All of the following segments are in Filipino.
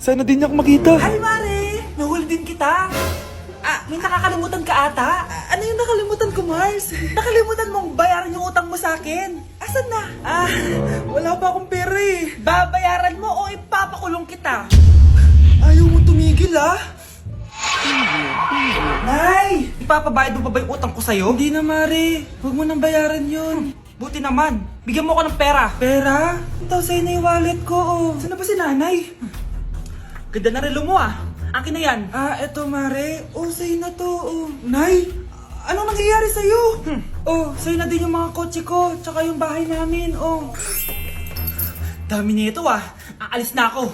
Sana din niya ako makita. Hi, Mare! Nahuli din kita. May nakakalimutan ka ata. Ano yung nakalimutan ko, Mars? Nakalimutan mong bayaran yung utang mo sa akin. Asan na? Wala pa akong pera eh. Babayaran mo o ipapakulong kita? Ayaw mo tumigil Nay! Ipapabayad mo pa ba yung utang ko sa'yo? Hindi na, Mare. Huwag mo nang bayaran yun. Buti naman. Bigyan mo ko ng pera. Pera? Ito sa'yo na yung wallet ko. Saan na ba si nanay? Ganda na relo mo Akin na yan. Eto, Mare. Sa'yo na to. Nay, anong nangyayari sa'yo? Sa'yo na din yung mga kotse ko, tsaka yung bahay namin. Dami nito Aalis na ako.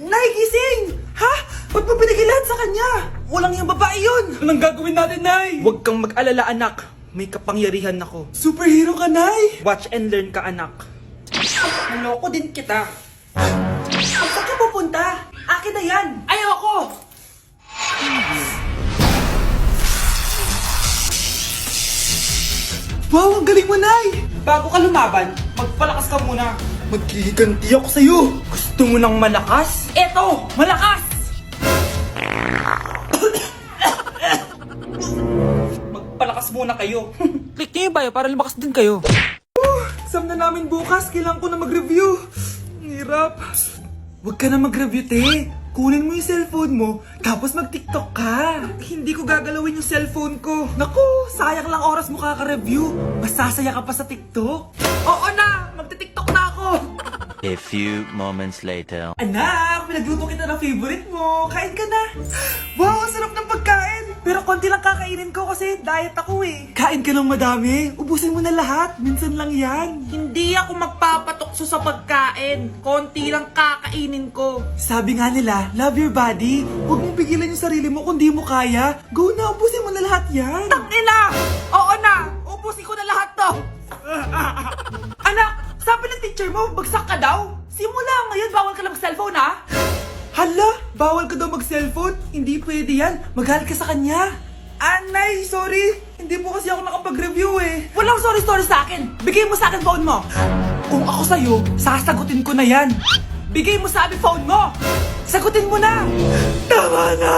Nay, gising! Ha? Ba't mo binigay lahat sa kanya? Walang yung babae yun. Anong gagawin natin, Nay? Huwag kang mag-alala, anak. May kapangyarihan ako. Superhero ka, Nay! Watch and learn ka, anak. Naloko din kita. Saan ka pupunta? Akin na yan. Ayoko! Wow, ang galing mo, Nay! Bago ka lumaban, magpalakas ka muna. Maghihiganti ako sa'yo! Gusto mo ng malakas? Eto! Malakas! Magpalakas muna kayo. Click niyo yung bio para lumakas din kayo. Exam na namin bukas, kailangan ko na mag-review. Ang hirap. Huwag ka na mag-review, te. Kunin mo yung cellphone mo, tapos mag-TikTok ka. Hindi ko gagalawin yung cellphone ko. Naku, sayang lang oras mo kaka-review. Mas sasaya ka pa sa TikTok. Oo na! Magti-TikTok na ako! A few moments later. Anak, pinagluto kita ng favorite mo. Kain ka na. Wow, ang sarap ng pagkain. Pero konti lang kakainin ko kasi diet ako eh. Kain ka ng madami. Ubusin mo na lahat. Minsan lang yan. Hindi ako magpapatukso sa pagkain. Konti lang kakainin ko. Sabi nga nila, love your body. Huwag mong pigilan yung sarili mo kung di mo kaya. Go na, ubusin mo na lahat yan. Tangina! Oo na! Ubusin ko na lahat to! Anak! Sabi ng teacher mo, bagsak ka daw? Simula ngayon, bawal ka na mag-cellphone ha? Hala, bawal ka daw mag-cellphone? Hindi pwede yan. Magalit ka sa kanya. Anay, sorry. Hindi po kasi ako nakapag-review eh. Walang sorry-sorry sa akin. Bigay mo sa akin phone mo. Kung ako sa'yo, sasagutin ko na yan. Bigay mo sa akin phone mo. Sagutin mo na! Tama na!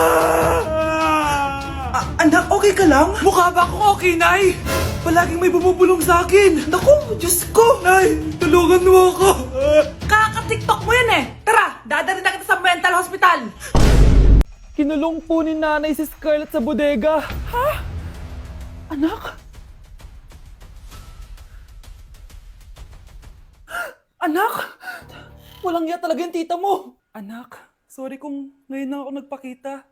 Anak, okay ka lang? Mukha ba akong okay, Nay? Palaging may bumubulong sa akin. Naku, Diyos ko! Nay, tulungan mo ako! Kaka-TikTok mo yan eh. Tara, dadalhin na kita sa mental hospital. Kinulong po ni nanay si Scarlett sa bodega. Ha? Anak? Anak? Walang iya talaga yung tita mo. Anak, sorry kung ngayon na ako nagpakita.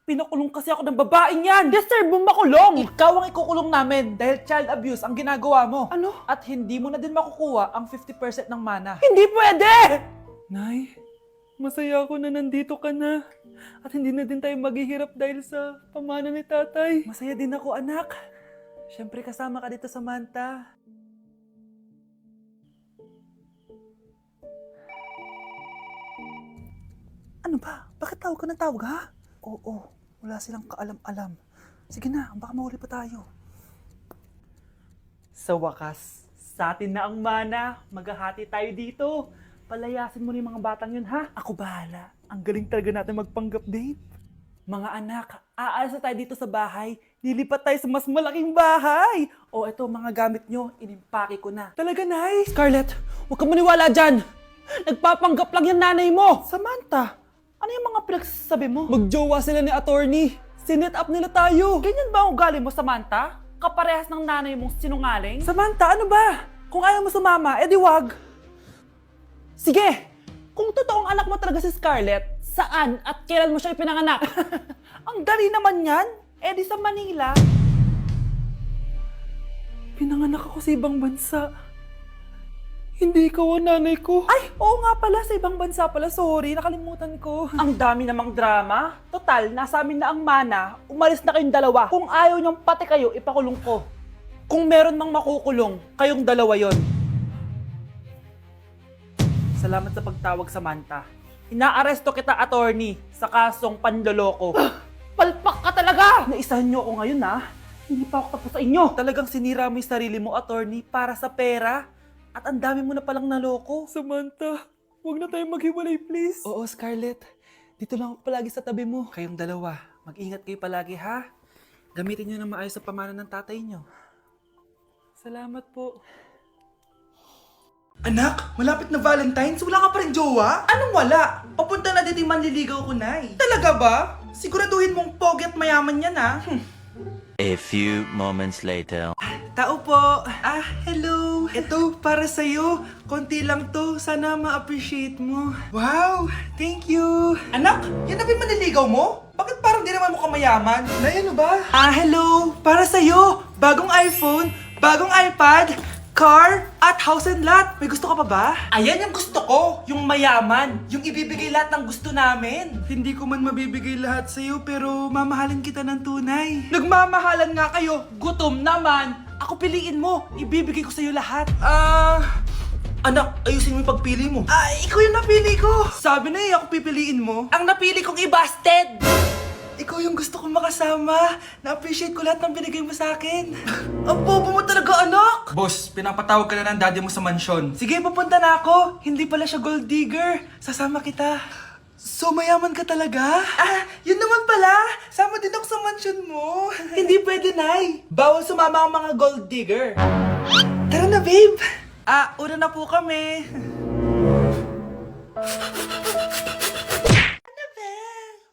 Pinakulong kasi ako ng babaeng yan! Deserve mo makulong! Ikaw ang ikukulong namin dahil child abuse ang ginagawa mo. Ano? At hindi mo na din makukuha ang 50% ng mana. Hindi pwede! Nay, masaya ako na nandito ka na. At hindi na din tayo maghihirap dahil sa pamana ni tatay. Masaya din ako, anak. Siyempre kasama ka dito sa Manta. Ano ba? Bakit tawag ka ng tawag, ha? Oo, wala silang kaalam-alam. Sige na, baka mahuli pa tayo. Sa wakas, sa atin na ang mana. Maghahati tayo dito. Palayasin mo na yung mga batang yun, ha? Ako bahala. Ang galing talaga natin magpanggap date. Mga anak, aalis na tayo dito sa bahay. Lilipat tayo sa mas malaking bahay. O eto, mga gamit nyo, inimpake ko na. Talaga, Nay? Scarlett, huwag kang maniwala dyan! Nagpapanggap lang yung nanay mo! Samantha, ano yung mga pinagsasabi mo? Magjowa sila ni attorney. Sinet up nila tayo. Ganyan ba ang ugali mo, Samantha? Kaparehas ng nanay mong sinungaling? Samantha, ano ba? Kung ayaw mo sumama, edi wag. Sige! Kung totoong anak mo talaga si Scarlett, saan at kailan mo siya ipinanganak? Ang dali naman yan. Edi sa Manila. Pinanganak ako sa ibang bansa. Hindi ikaw ang nanay ko. Ay, oo nga pala, sa ibang bansa pala. Sorry, nakalimutan ko. Ang dami namang drama. Total, nasa amin na ang mana. Umalis na kayong dalawa. Kung ayaw niyong pati kayo, ipakulong ko. Kung meron mang makukulong, kayong dalawa yon. Salamat sa pagtawag, Samantha. Inaaresto kita, attorney, sa kasong panloloko. Palpak ka talaga! Naisahan niyo ako ngayon, ha? Hindi pa ako tapos sa inyo. Talagang sinira mo yung sarili mo, attorney, para sa pera. At ang dami mo na palang naloko. Samantha, huwag na tayong maghiwalay, please. Oo, Scarlett. Dito lang ako palagi sa tabi mo. Kayong dalawa, mag-ingat kayo palagi ha. Gamitin nyo ng maayos sa pamana ng tatay nyo. Salamat po. Anak, malapit na Valentine's, wala ka pa rin jowa? Anong wala? Papunta na din yung manliligaw ko, Nay. Talaga ba? Siguraduhin mong pogi at mayaman yan, ha? A few moments later. Tao po. Hello. Ito, para sa'yo. Konti lang to. Sana ma-appreciate mo. Wow, thank you. Anak, yan na ba yung manliligaw mo? Bakit parang di naman mo kamayaman? Nay, ano ba? Hello. Para sa'yo. Bagong iPhone, bagong iPad, car, at house and lot. May gusto ka pa ba? Ayan yung gusto ko. Yung mayaman. Yung ibibigay lahat ng gusto namin. Hindi ko man mabibigay lahat sa'yo pero mamahalin kita ng tunay. Nagmamahalan nga kayo. Gutom naman. Ako piliin mo. Ibibigay ko sa'yo lahat. Anak, ayusin mo yung pagpili mo. Ikaw yung napili ko. Sabi na ako pipiliin mo. Ang napili kong i-busted. Ikaw yung gusto kong makasama. Na-appreciate ko lahat ng binigay mo sa akin. Ang bobo mo talaga, anak! Boss, pinapatawag ka na ng daddy mo sa mansyon. Sige, papunta na ako. Hindi pala siya gold digger. Sasama kita. So, mayaman ka talaga? Yun naman pala. Sama din ako sa mansyon mo. Hindi pwede, Nay. Bawal sumama ang mga gold digger. Tara na, babe. Una na po kami.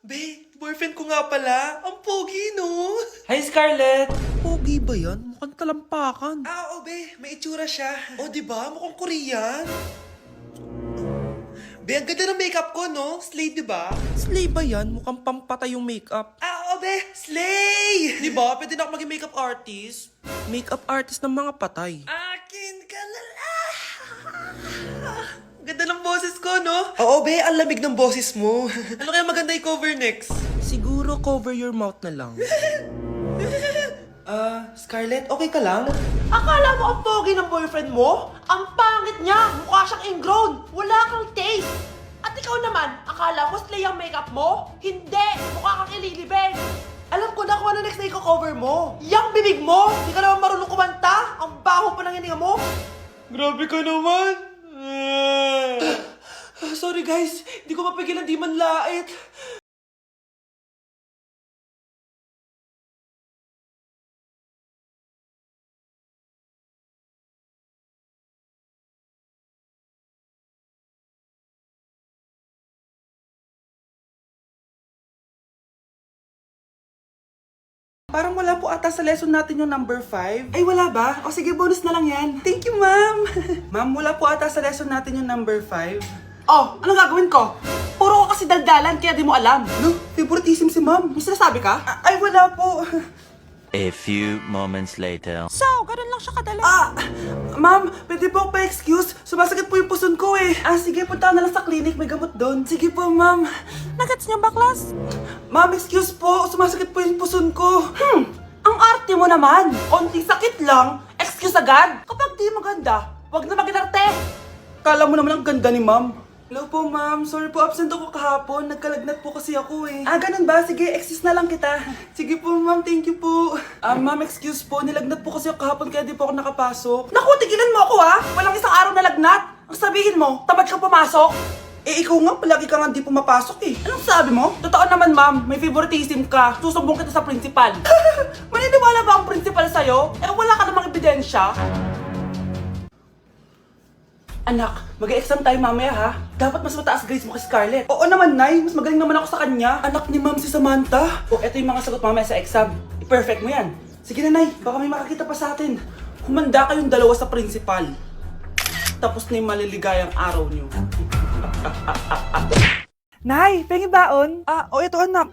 Be, boyfriend ko nga pala. Ang pogi, no? Hi, Scarlett. Pogi ba yan? Mukhang talampakan. Oo, be. May itsura siya. Di ba? Mukhang Korean. Be, ang ganda ng makeup ko, no? Slay, di ba? Slay ba yan? Mukhang pampatay yung makeup. Oo, be. Slay! Di ba? Pwede na ako maging makeup artist. Makeup artist ng mga patay. Akin ka na lang. Ganda ng boses ko, no? Oo, be. Ang lamig ng boses mo. Ano kaya maganda i-cover next? Siguro cover your mouth na lang. Scarlett, okay ka lang? Akala mo ang pogi ng boyfriend mo? Ang pangit niya! Mukha siyang ingrown! Wala kang taste! At ikaw naman, akala mo slay ang makeup mo? Hindi! Mukha kang ililibing! Alam ko na kung ano next na i-cover mo. Yang bibig mo! Hindi ka naman marunong kumanta! Ang baho pa ng hininga mo! Grabe ka naman! Sorry guys, hindi ko mapigilan di man lait. Parang wala po ata sa lesson natin yung number 5. Ay, wala ba? O sige, bonus na lang yan. Thank you, ma'am. Ma'am, wala po ata sa lesson natin yung number 5. Oh, anong gagawin ko? Puro ka kasi daldalan, kaya di mo alam. No, favoritism si ma'am. May sinasabi ka? Ay, wala po. A few moments later. So, ganun lang siya kadali. Ma'am, pwede po pa-excuse. Sumasakit po yung puson ko eh. Sige, punta na lang sa clinic. May gamot doon. Sige po, ma'am. Nagets niyo ba, class? Ma'am, excuse po. Sumasakit po yung puson ko. Ang arte mo naman. Onting sakit lang. Excuse agad. Kapag di maganda, wag na mag-inarte. Kala mo naman ang ganda ni ma'am. Hello po, ma'am. Sorry po, absent ako kahapon. Nagkalagnat po kasi ako eh. Ganun ba? Sige, excuse na lang kita. Sige po, ma'am. Thank you po. Ma'am, excuse po. Nilagnat po kasi ako kahapon kaya di po ako nakapasok. Naku, tigilan mo ako ha! Walang isang araw na lagnat. Ang sabihin mo, tamad ka pumasok? Ikaw nga, palagi ka nga di pumapasok eh. Anong sabi mo? Totoo naman, ma'am. May favoritism ka. Susumbong kita sa principal. Maniniwala ba ang principal sa'yo? Wala ka namang ebidensya. Anak, mag-e-exam tayo mamaya ha. Dapat mas mataas grades mo kay Scarlett. Oo naman, Nay. Mas magaling naman ako sa kanya. Anak ni Ma'am si Samantha. Eto yung mga sagot mamaya sa exam. I-perfect mo yan. Sige na, Nay. Baka may makakita pa sa atin. Humanda kayong dalawa sa principal. Tapos na yung maliligayang araw niyo. Nay, pengi baon? Ito anak.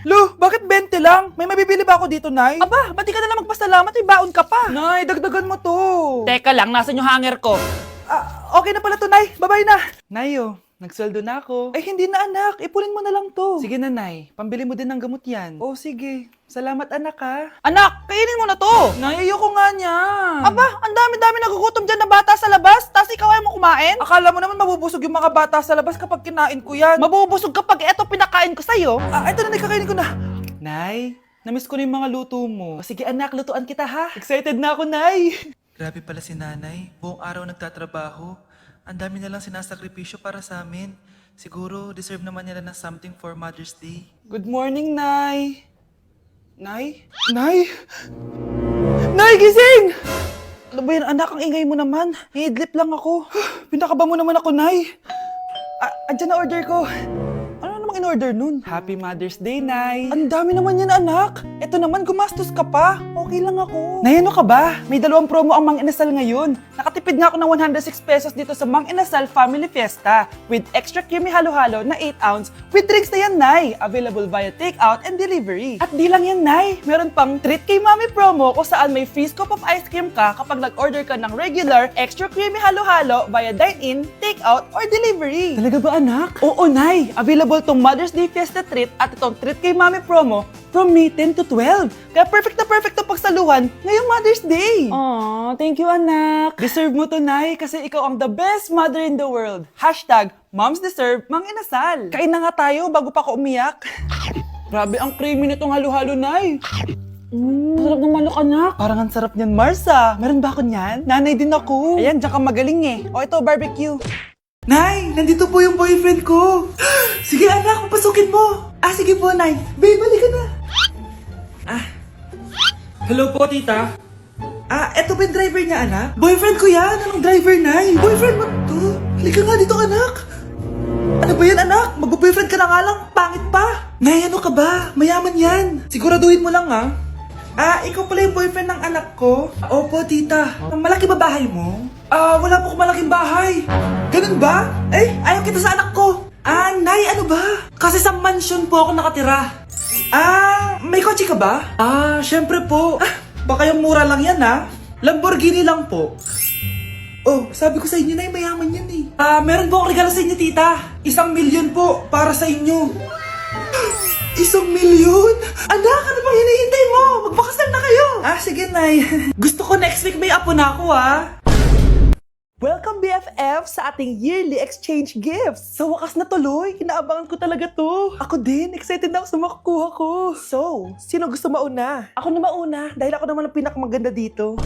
Lo, bakit 20 lang? May mabibili ba ako dito, Nay? Aba, ba't di ka na lang magpasalamat? May baon ka pa. Nay, dagdagan mo to. Teka lang, nasan yung hanger ko? Okay na pala to, Nay. Bye-bye na. Nayo, nagsweldo na ako. Ay, hindi na, anak. Ipunin mo na lang to. Sige na, Nay. Pambili mo din ng gamot yan. Sige. Salamat, anak ha. Anak, kainin mo na to! Nay, ayoko nga niya. Aba, ang dami-dami nagugutom dyan na bata sa labas, tas ikaw ay mo kumain? Akala mo naman mabubusog yung mga bata sa labas kapag kinain ko yan. Mabubusog kapag eto pinakain ko sa'yo. Ito na, kakainin ko na. Nay, namiss ko na yung mga luto mo. Sige anak, lutuan kita ha. Excited na ako, Nay. Grabe pala si nanay. Buong araw nagtatrabaho. Ang dami na lang sinasakripisyo para sa amin. Siguro, deserve naman nila ng something for Mother's Day. Good morning, Nay. Nay? Nay? Nay, gising! Ano ba yan, anak? Ang ingay mo naman. Hihidlip lang ako. Pinakaba mo naman ako, Nay. Andyan na order ko. Ano namang in-order nun? Happy Mother's Day, Nay. Ang dami naman yan, anak. Ito naman, gumastos ka pa. Okay lang ako. Nay, ano ka ba? May 2 promo ang Mang Inasal ngayon. Nakatipid nga ako ng 106 pesos dito sa Mang Inasal Family Fiesta with extra creamy halo-halo na 8 ounce with drinks na yan, Nay. Available via takeout and delivery. At di lang yan, Nay. Meron pang Treat Kay Mami promo kung saan may free scoop of ice cream ka kapag nag-order ka ng regular extra creamy halo-halo via dine-in, takeout, or delivery. Talaga ba, anak? Oo, Nay. Available tong Mother's Day Fiesta Treat at itong Treat Kay Mami promo from May 10 to 12. Kaya perfect na pagsaluhan ngayong Mother's Day. Aww, thank you, anak. Deserve mo to, Nay, kasi ikaw ang the best mother in the world. Hashtag Moms Deserve Mang Inasal. Kain na nga tayo bago pa ako umiyak. Grabe ang creamy nitong halo-halo, Nay. Sarap ng manok, anak. Parang ang sarap niyan, Marsa. Meron ba ako niyan? Nanay din ako. Ayan, diyan ka magaling eh. O ito, barbecue. Nay, nandito po yung boyfriend ko. Sige anak, papasukin mo. Sige po, Nay. Babe, balik ka na. Hello po, tita. Eto ba yung driver niya, anak? Boyfriend ko yan. Anong driver, Nay? Boyfriend mo to? Halika nga dito, anak. Ano ba yan, anak? Mag-boyfriend ka na nga lang. Pangit pa. Nay, ano ka ba? Mayaman yan. Siguraduhin mo lang, ha? Ikaw pala yung boyfriend ng anak ko? Opo, tita. Malaki ba bahay mo? Wala po akong malaking bahay. Ganun ba? Ayaw kita sa anak ko. Nay, ano ba? Kasi sa mansion po ako nakatira. May kotse ka ba? Syempre po. Baka yung mura lang yan, ha? Lamborghini lang po. Oh, sabi ko sa inyo, Nay, mayaman yan eh. Meron po akong regalo sa inyo, tita. 1,000,000 po para sa inyo. 1,000,000? Anak, ano bang hinihintay mo? Magpakasal na kayo. Sige, Nay. Gusto ko next week may apo na ako, ha? Welcome, BFF, sa ating yearly exchange gifts. Sa wakas na tuloy, inaabangan ko talaga to. Ako din, excited na ako sa makukuha ko. So, sino gusto mauna? Ako na mauna, dahil ako naman ang pinakamaganda dito.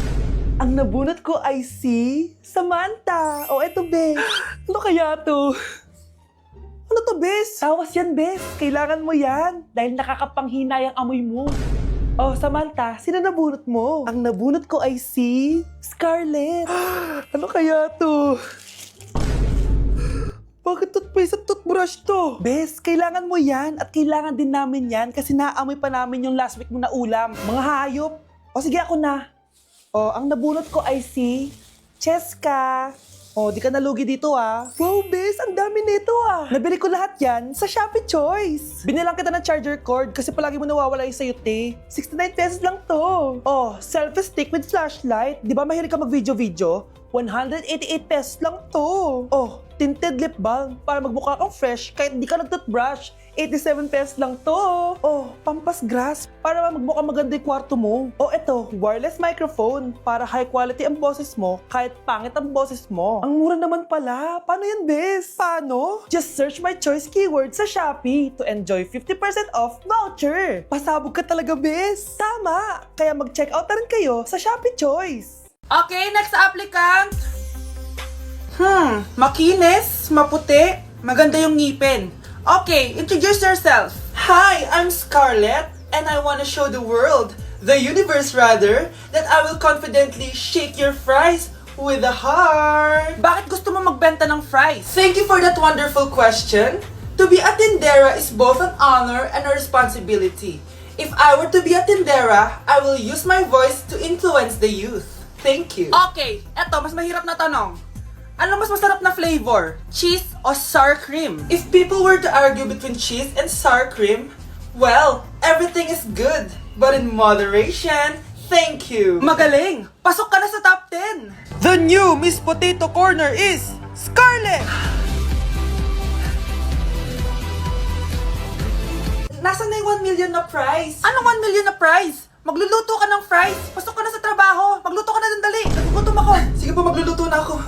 Ang nabunot ko ay si Samantha. Eto, Bes. Ano kaya to? Ano to, Bes? Tawas yan, Bes. Kailangan mo yan. Dahil nakakapanghinay ang amoy mo. Samantha, sino nabunot mo? Ang nabunot ko ay si Scarlett. Ano kaya to? Bakit toothpaste at toothbrush to? Bes, kailangan mo yan at kailangan din namin yan kasi naamoy pa namin yung last week mo na ulam. Mga hayop. Sige, ako na. Ang nabunot ko ay si Cheska. Di ka nalugi dito, Wow, Bes, ang dami nito, Nabili ko lahat yan sa Shopee Choice. Binilang kita ng charger cord kasi palagi mo nawawala yung sayute. 69 pesos lang to. Selfie stick with flashlight. Di ba mahilig ka mag-video-video? 188 pesos lang to. Tinted lip balm para magmukha kang fresh kahit di ka nag-toothbrush. 87 pesos lang to. Pampas grass para magmukha maganda yung kwarto mo. Eto, wireless microphone para high quality ang boses mo kahit pangit ang boses mo. Ang mura naman pala. Paano yan, Bes? Paano? Just search my choice keyword sa Shopee to enjoy 50% off voucher. Pasabog ka talaga, Bes. Tama. Kaya mag-check out na rin kayo sa Shopee Choice. Okay, next applicant. Makinis, maputi, maganda yung ngipin. Okay, introduce yourself. Hi, I'm Scarlett, and I want to show the world, the universe rather, that I will confidently shake your fries with a heart. Bakit gusto mo magbenta ng fries? Thank you for that wonderful question. To be a tindera is both an honor and a responsibility. If I were to be a tindera, I will use my voice to influence the youth. Thank you. Okay, eto, mas mahirap na tanong. Ano mas masarap na flavor? Cheese o sour cream? If people were to argue between cheese and sour cream, well, everything is good. But in moderation, thank you. Magaling! Pasok ka na sa top 10! The new Miss Potato Corner is Scarlett! Nasaan na yung 1 million na prize? Anong 1 million na prize? Magluluto ka ng fries. Pasok ka na sa trabaho. Magluto ka na ng dali. Nagugutom ako. Sige po, magluluto na ako.